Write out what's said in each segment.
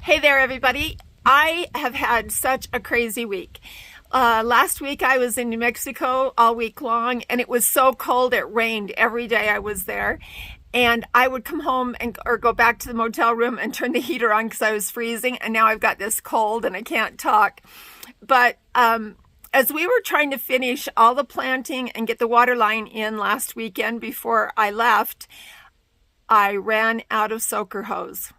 Hey there, everybody. I have had such a crazy week. Last week I was in New Mexico all week long, and it was so cold it rained every day I was there. And I would come home or go back to the motel room and turn the heater on because I was freezing. And now I've got this cold and I can't talk. But as we were trying to finish all the planting and get the water line in last weekend before I left, I ran out of soaker hose.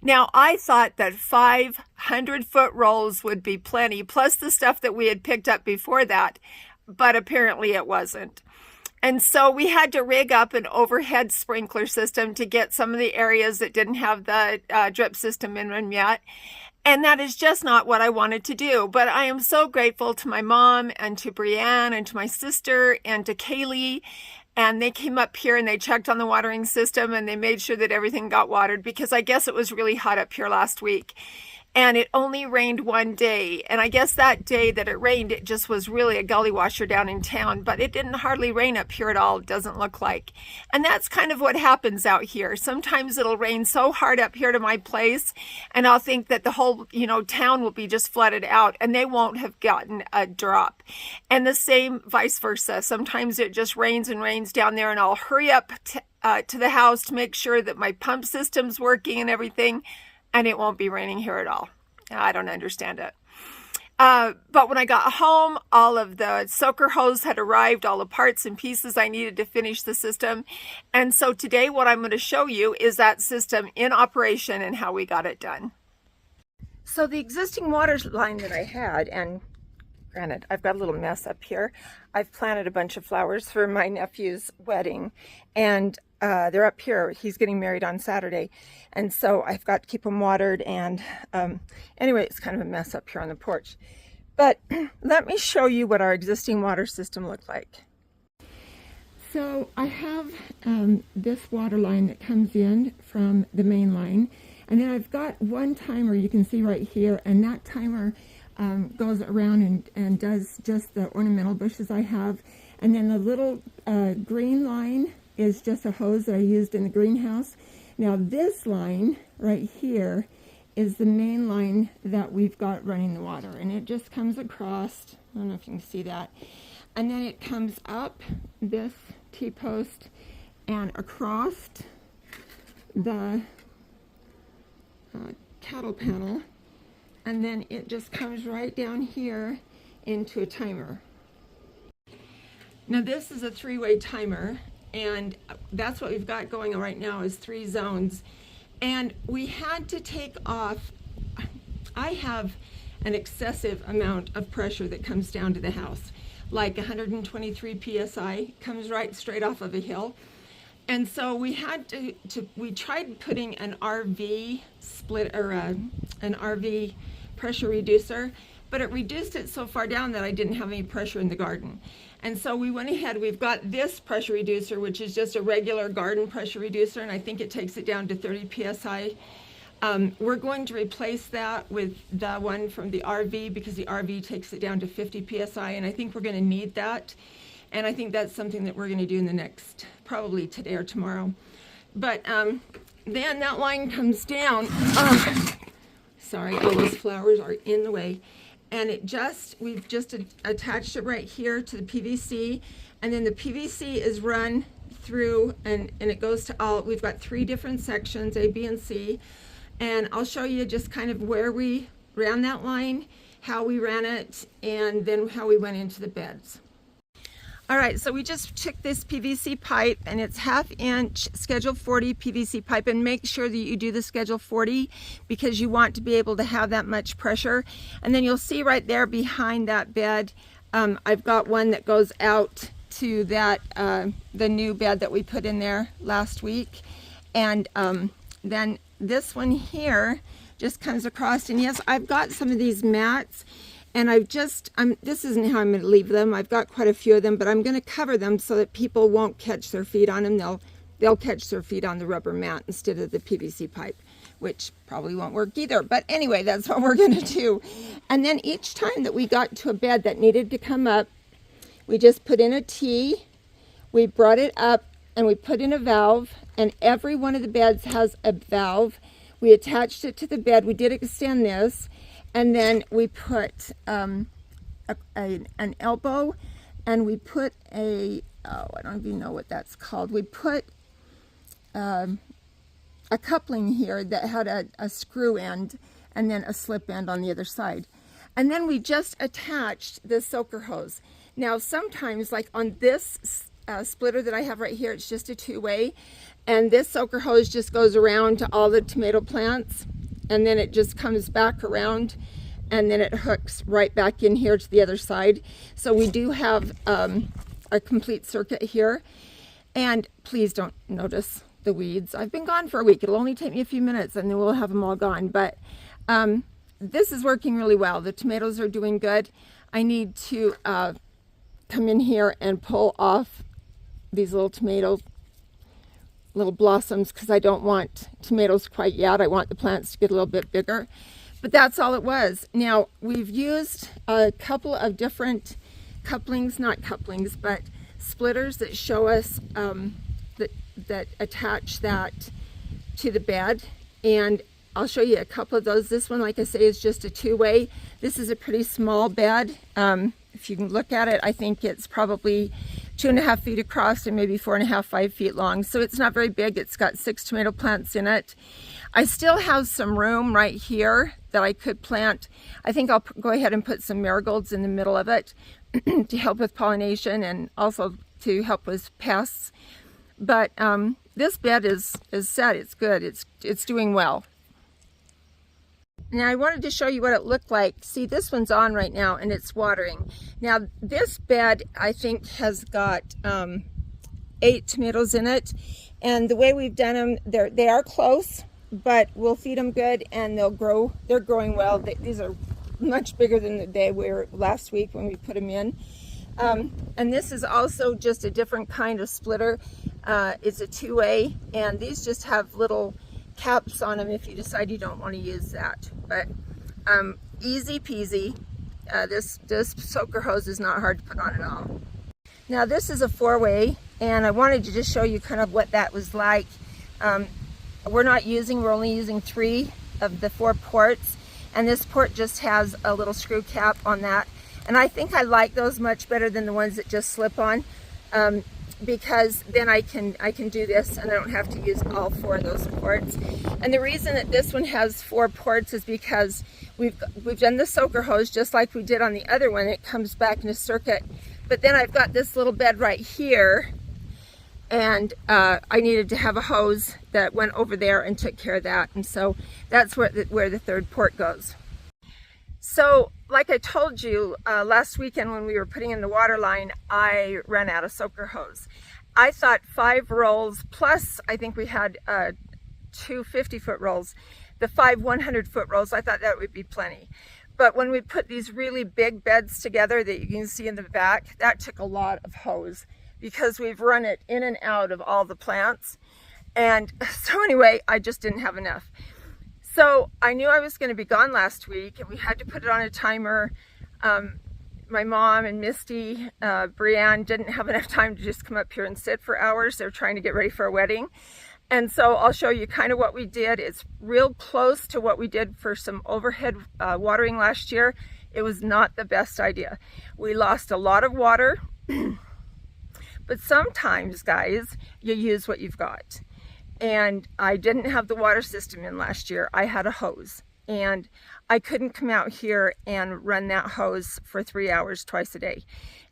Now, I thought that 500-foot rolls would be plenty, plus the stuff that we had picked up before that, but apparently it wasn't. And so we had to rig up an overhead sprinkler system to get some of the areas that didn't have the drip system in them yet. And that is just not what I wanted to do. But I am so grateful to my mom and to Brianne and to my sister and to Kaylee. And they came up here and they checked on the watering system and they made sure that everything got watered because I guess it was really hot up here last week. And it only rained one day. And I guess that day that it rained, it just was really a gully washer down in town. But it didn't hardly rain up here at all, it doesn't look like. And that's kind of what happens out here. Sometimes it'll rain so hard up here to my place, and I'll think that the whole, town will be just flooded out, and they won't have gotten a drop. And the same vice versa. Sometimes it just rains and rains down there, and I'll hurry up to the house to make sure that my pump system's working and everything, and it won't be raining here at all. I don't understand it. But when I got home, all of the soaker hose had arrived, all the parts and pieces I needed to finish the system. And so today what I'm going to show you is that system in operation and how we got it done. So the existing water line that I had, and granted, I've got a little mess up here. I've planted a bunch of flowers for my nephew's wedding, and they're up here. He's getting married on Saturday, and so I've got to keep them watered. And anyway, it's kind of a mess up here on the porch. But let me show you what our existing water system looked like. So I have this water line that comes in from the main line, and then I've got one timer you can see right here, and that timer goes around and does just the ornamental bushes I have. And then the little green line is just a hose that I used in the greenhouse. Now this line right here is the main line that we've got running the water, and it just comes across, I don't know if you can see that, and then it comes up this T-post and across the cattle panel, and then it just comes right down here into a timer. Now this is a three-way timer, and that's what we've got going right now is 3 zones. And we had to take off, I have an excessive amount of pressure that comes down to the house, like 123 psi, comes right straight off of a hill. And so we had we tried putting an RV split, or an RV pressure reducer, but it reduced it so far down that I didn't have any pressure in the garden. And so we went ahead, we've got this pressure reducer, which is just a regular garden pressure reducer, and I think it takes it down to 30 psi. We're going to replace that with the one from the RV because the RV takes it down to 50 psi, and I think we're going to need that. And I think that's something that we're going to do in the next, probably today or tomorrow. But then that line comes down. Sorry, all those flowers are in the way. And we've just attached it right here to the PVC, and then the PVC is run through, and it goes to all, we've got 3 different sections, A, B, and C, and I'll show you just kind of where we ran that line, how we ran it, and then how we went into the beds. All right, so we just took this PVC pipe, and it's 1/2 inch Schedule 40 PVC pipe, and make sure that you do the Schedule 40 because you want to be able to have that much pressure. And then you'll see right there behind that bed, I've got one that goes out to that the new bed that we put in there last week. And then this one here just comes across, and yes, I've got some of these mats, and this isn't how I'm going to leave them. I've got quite a few of them, but I'm going to cover them so that people won't catch their feet on them. They'll catch their feet on the rubber mat instead of the PVC pipe, which probably won't work either. But anyway, that's what we're going to do. And then each time that we got to a bed that needed to come up, we just put in a T, we brought it up, and we put in a valve, and every one of the beds has a valve. We attached it to the bed. We did extend this, and then we put an elbow, and we put I don't even know what that's called. We put a coupling here that had a screw end and then a slip end on the other side. And then we just attached this soaker hose. Now sometimes, like on this splitter that I have right here, it's just a two-way, and this soaker hose just goes around to all the tomato plants, and then it just comes back around, and then it hooks right back in here to the other side. So we do have a complete circuit here. And please don't notice the weeds. I've been gone for a week. It'll only take me a few minutes and then we'll have them all gone. But this is working really well. The tomatoes are doing good. I need to come in here and pull off these little little blossoms, because I don't want tomatoes quite yet. I want the plants to get a little bit bigger. But that's all it was. Now, we've used a couple of different couplings, not couplings, but splitters that show us that attach that to the bed. And I'll show you a couple of those. This one, like I say, is just a two-way. This is a pretty small bed. If you can look at it, I think it's probably 2.5 feet across and maybe 4.5, 5 feet long. So it's not very big. It's got 6 tomato plants in it. I still have some room right here that I could plant. I think I'll go ahead and put some marigolds in the middle of it to help with pollination and also to help with pests. But this bed is set. It's good. It's doing well. Now I wanted to show you what it looked like. See, this one's on right now and it's watering. Now this bed, I think, has got 8 tomatoes in it. And the way we've done them, they are close, but we'll feed them good and they'll grow. They're growing well. These are much bigger than they were last week when we put them in. And this is also just a different kind of splitter. It's a two-way, and these just have little caps on them if you decide you don't want to use that. But easy peasy. This soaker hose is not hard to put on at all. Now this is a 4-way, and I wanted to just show you kind of what that was like. We're only using 3 of the 4 ports, and this port just has a little screw cap on that. And I think I like those much better than the ones that just slip on, because then I can do this and I don't have to use all 4 of those ports. And the reason that this one has 4 ports is because we've done the soaker hose just like we did on the other one. It comes back in a circuit. But then I've got this little bed right here, and I needed to have a hose that went over there and took care of that. And so that's where the 3rd port goes. So like I told you last weekend when we were putting in the water line, I ran out of soaker hose. I thought 5 rolls plus, I think we had 2 50-foot rolls, the 5 100-foot rolls, I thought that would be plenty. But when we put these really big beds together that you can see in the back, that took a lot of hose, because we've run it in and out of all the plants. And so anyway, I just didn't have enough. So I knew I was going to be gone last week, and we had to put it on a timer. My mom and Misty, Brianne, didn't have enough time to just come up here and sit for hours. They're trying to get ready for a wedding. And so I'll show you kind of what we did. It's real close to what we did for some overhead watering last year. It was not the best idea. We lost a lot of water. But sometimes, guys, you use what you've got. And I didn't have the water system in last year. I had a hose. And I couldn't come out here and run that hose for 3 hours twice a day.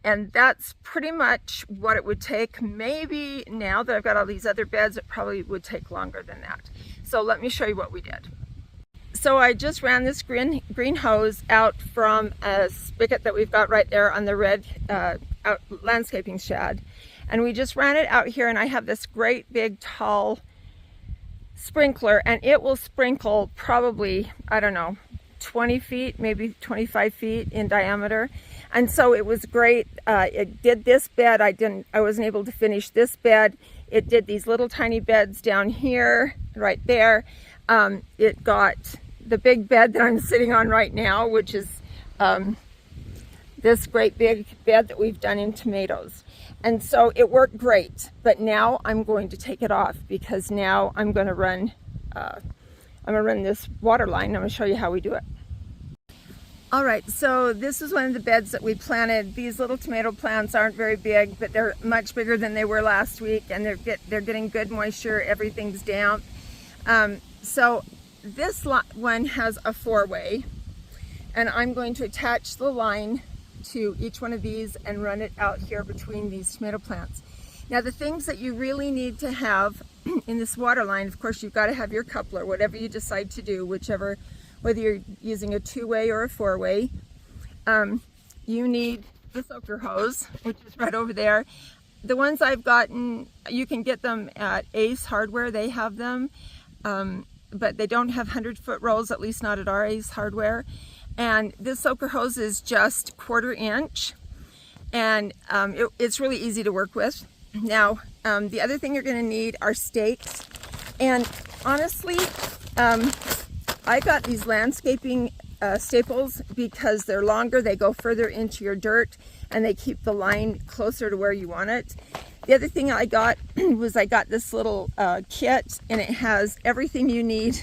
And that's pretty much what it would take. Maybe now that I've got all these other beds, it probably would take longer than that. So let me show you what we did. So I just ran this green hose out from a spigot that we've got right there on the red landscaping shed. And we just ran it out here, and I have this great big tall sprinkler, and it will sprinkle probably, I don't know, 20 feet, maybe 25 feet in diameter. And so it was great. It did this bed. I wasn't able to finish this bed. It did these little tiny beds down here, right there. It got the big bed that I'm sitting on right now, which is this great big bed that we've done in tomatoes. And so it worked great, but now I'm going to take it off, because now I'm going to run I'm gonna run this water line. I'm gonna show you how we do it. All right, so this is one of the beds that we planted. These little tomato plants aren't very big, but they're much bigger than they were last week, and they're getting good moisture. Everything's damp. So this one has a 4-way, and I'm going to attach the line to each one of these and run it out here between these tomato plants. Now, the things that you really need to have in this water line, of course, you've got to have your coupler, whatever you decide to do, whether you're using a 2-way or a 4-way. You need the soaker hose, which is right over there. The ones I've gotten, you can get them at Ace Hardware. They have them, but they don't have 100-foot rolls, at least not at our Ace Hardware. And this soaker hose is just 1/4 inch, and it's really easy to work with. Now, the other thing you're going to need are stakes. And honestly, I got these landscaping staples because they're longer, they go further into your dirt, and they keep the line closer to where you want it. The other thing I got was I got this little kit, and it has everything you need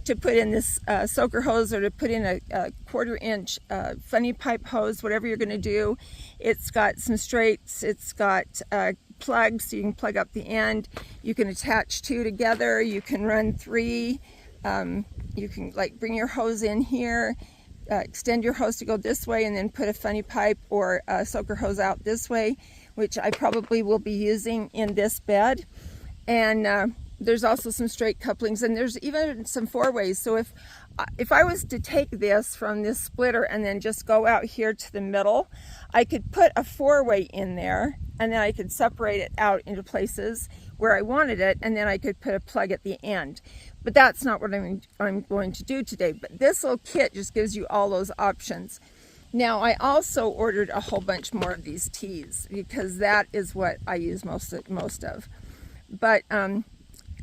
to put in this soaker hose, or to put in a 1/4 inch funny pipe hose, whatever you're going to do. It's got some straights, it's got plugs, so you can plug up the end. You can attach 2 together, you can run 3. You can like bring your hose in here, extend your hose to go this way, and then put a funny pipe or a soaker hose out this way, which I probably will be using in this bed. And there's also some straight couplings, and there's even some 4-ways. So if I was to take this from this splitter and then just go out here to the middle, I could put a 4-way in there, and then I could separate it out into places where I wanted it, and then I could put a plug at the end. But that's not what I'm going to do today. But this little kit just gives you all those options. Now, I also ordered a whole bunch more of these tees, because that is what I use most of. But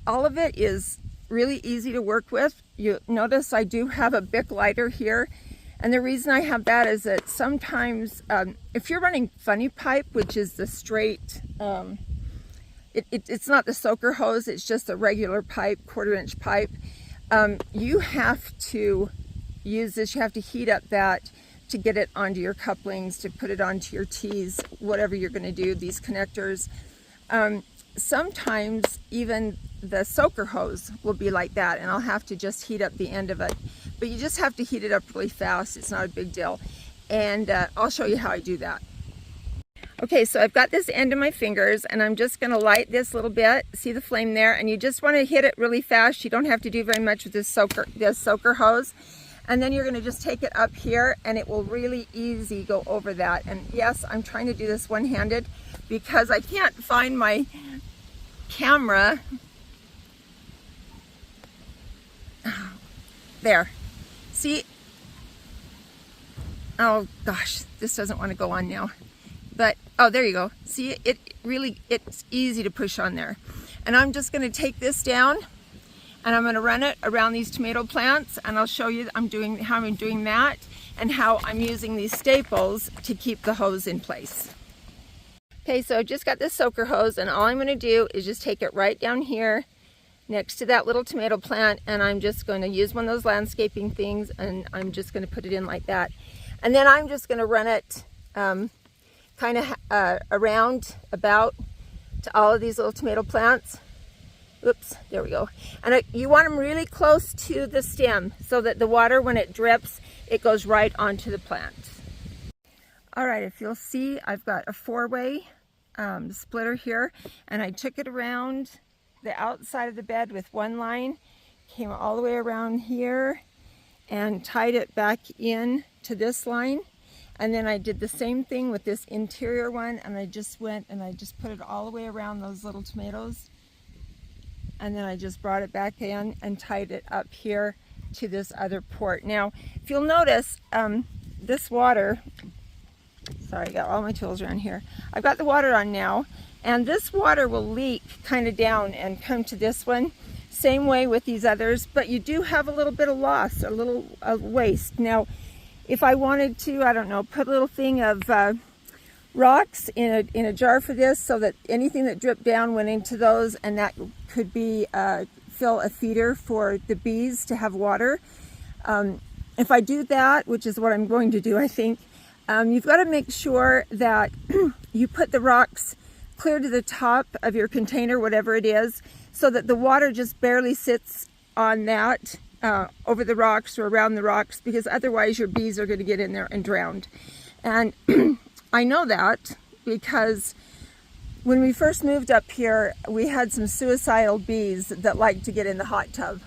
all of it is really easy to work with. You notice I do have a Bic lighter here, and the reason I have that is that sometimes if you're running funny pipe, which is the straight, it's not the soaker hose, it's just a regular pipe, 1/4 inch pipe, you have to use this, you have to heat up that to get it onto your couplings, to put it onto your tees, whatever you're going to do, these connectors. Sometimes even the soaker hose will be like that, and I'll have to just heat up the end of it. But you just have to heat it up really fast. It's not a big deal. And I'll show you how I do that. Okay, so I've got this end of my fingers, and I'm just going to light this little bit. See the flame there? And you just want to hit it really fast. You don't have to do very much with this soaker hose. And then you're going to just take it up here, and it will really easy go over that. And yes, I'm trying to do this one-handed because I can't find my camera. There. See? Oh gosh, this doesn't want to go on now. But, oh, there you go. See, it's easy to push on there. And I'm just going to take this down, and I'm going to run it around these tomato plants, and I'll show you how I'm doing that, and how I'm using these staples to keep the hose in place. Okay, so I've just got this soaker hose, and all I'm going to do is just take it right down here next to that little tomato plant, and I'm just going to use one of those landscaping things, and I'm just going to put it in like that. And then I'm just going to run it kind of around about to all of these little tomato plants. Oops, there we go. And you want them really close to the stem so that the water, when it drips, it goes right onto the plant. All right, if you'll see, I've got a 4-way splitter here, and I took it around the outside of the bed with one line, came all the way around here, and tied it back in to this line. And then I did the same thing with this interior one, and I just went and I just put it all the way around those little tomatoes. And then I just brought it back in and tied it up here to this other port. Now, if you'll notice, this water, sorry, I got all my tools around here. I've got the water on now, and this water will leak kind of down and come to this one. Same way with these others, but you do have a little bit of loss, a little waste. Now, if I wanted to, I don't know, put a little thing of rocks in a jar for this, so that anything that dripped down went into those, and that could be fill a feeder for the bees to have water. If I do that, which is what I'm going to do, I think, you've got to make sure that you put the rocks clear to the top of your container, whatever it is, so that the water just barely sits on that, over the rocks or around the rocks, because otherwise your bees are going to get in there and drown. And I know that because when we first moved up here, we had some suicidal bees that liked to get in the hot tub,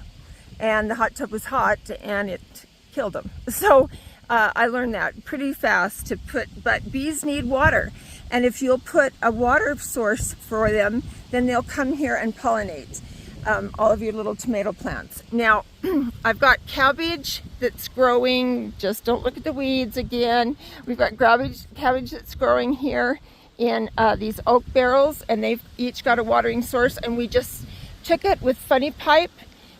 and the hot tub was hot and it killed them. So I learned that pretty fast but bees need water. And if you'll put a water source for them, then they'll come here and pollinate all of your little tomato plants. Now, I've got cabbage that's growing. Just don't look at the weeds again. We've got cabbage that's growing here in these oak barrels, and they've each got a watering source, and we just took it with funny pipe.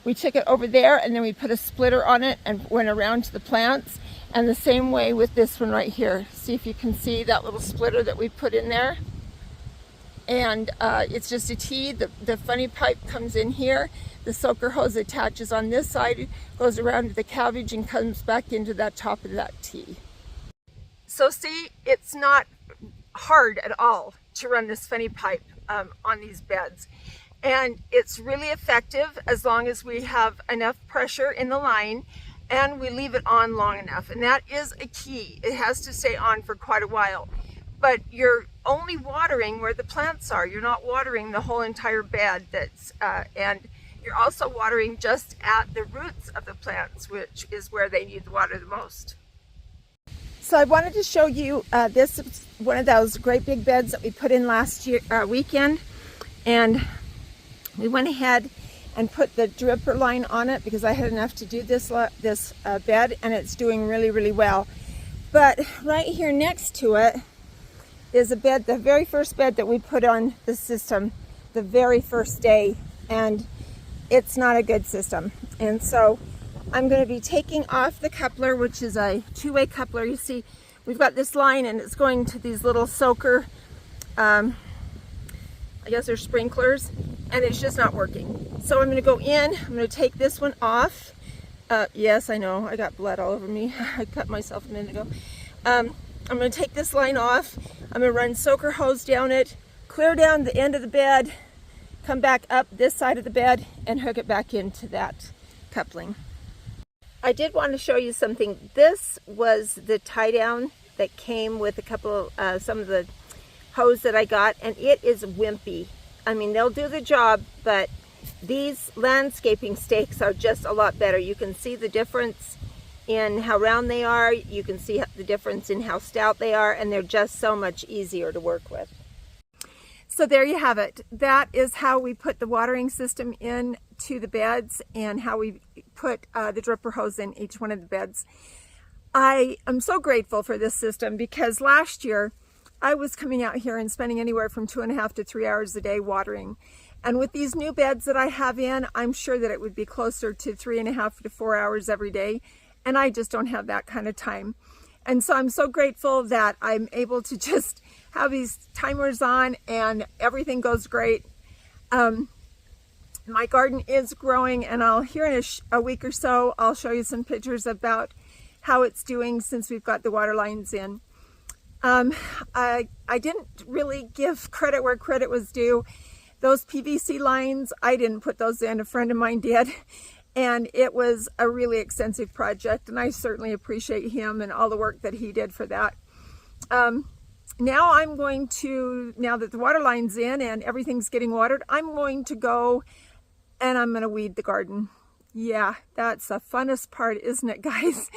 We took it over there, and then we put a splitter on it and went around to the plants. And the same way with this one right here. See if you can see that little splitter that we put in there. And it's just a T. The funny pipe comes in here. The soaker hose attaches on this side, goes around to the cabbage and comes back into that top of that T. So see, it's not hard at all to run this funny pipe on these beds. And it's really effective as long as we have enough pressure in the line and we leave it on long enough. And that is a key. It has to stay on for quite a while. But you're only watering where the plants are. You're not watering the whole entire bed. And you're also watering just at the roots of the plants, which is where they need the water the most. So I wanted to show you, this is one of those great big beds that we put in last weekend. And we went ahead and put the dripper line on it because I had enough to do this bed, and it's doing really, really well. But right here next to it is a bed, the very first bed that we put on the system the very first day, and it's not a good system. And so I'm going to be taking off the coupler, which is a two-way coupler. You see, we've got this line and it's going to these little soaker, I guess they're sprinklers, and it's just not working. So I'm going to go in, I'm going to take this one off. Yes, I know, I got blood all over me. I cut myself a minute ago. I'm going to take this line off. I'm going to run soaker hose down it, clear down the end of the bed, come back up this side of the bed, and hook it back into that coupling. I did want to show you something. This was the tie down that came with a couple, some of the hose that I got, and it is wimpy. I mean, they'll do the job, but these landscaping stakes are just a lot better. You can see the difference in how round they are. You can see the difference in how stout they are, and they're just so much easier to work with. So there you have it. That is how we put the watering system in to the beds and how we put the dripper hose in each one of the beds. I am so grateful for this system because last year I was coming out here and spending anywhere from 2.5 to 3 hours a day watering. And with these new beds that I have in, I'm sure that it would be closer to 3.5 to 4 hours every day. And I just don't have that kind of time. And so I'm so grateful that I'm able to just have these timers on and everything goes great. My garden is growing, and I'll here in a week or so, I'll show you some pictures about how it's doing since we've got the water lines in. I didn't really give credit where credit was due. Those PVC lines, I didn't put those in, a friend of mine did. And it was a really extensive project, and I certainly appreciate him and all the work that he did for that. Now I'm going to, now that the water line's in and everything's getting watered, I'm going to go and I'm going to weed the garden. Yeah, that's the funnest part, isn't it, guys?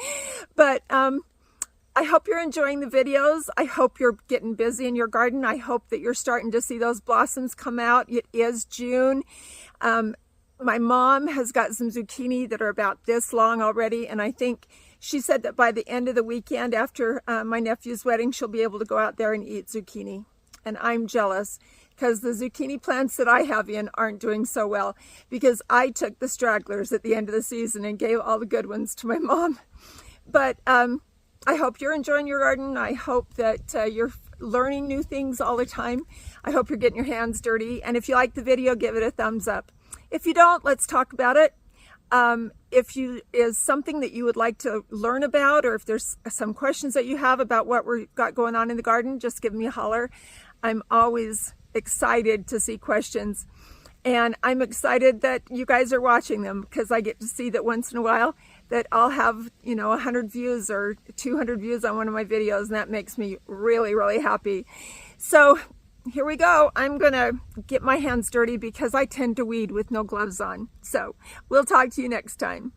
But I hope you're enjoying the videos. I hope you're getting busy in your garden. I hope that you're starting to see those blossoms come out. It is June. My mom has got some zucchini that are about this long already, and I think she said that by the end of the weekend after my nephew's wedding, she'll be able to go out there and eat zucchini. And I'm jealous because the zucchini plants that I have in aren't doing so well because I took the stragglers at the end of the season and gave all the good ones to my mom. But I hope you're enjoying your garden. I hope that you're learning new things all the time. I hope you're getting your hands dirty. And if you like the video, give it a thumbs up. If you don't, let's talk about it. If you is something that you would like to learn about, or if there's some questions that you have about what we've got going on in the garden, just give me a holler. I'm always excited to see questions. And I'm excited that you guys are watching them, because I get to see that once in a while that I'll have, 100 views or 200 views on one of my videos, and that makes me really, really happy. So here we go. I'm gonna get my hands dirty because I tend to weed with no gloves on. So we'll talk to you next time.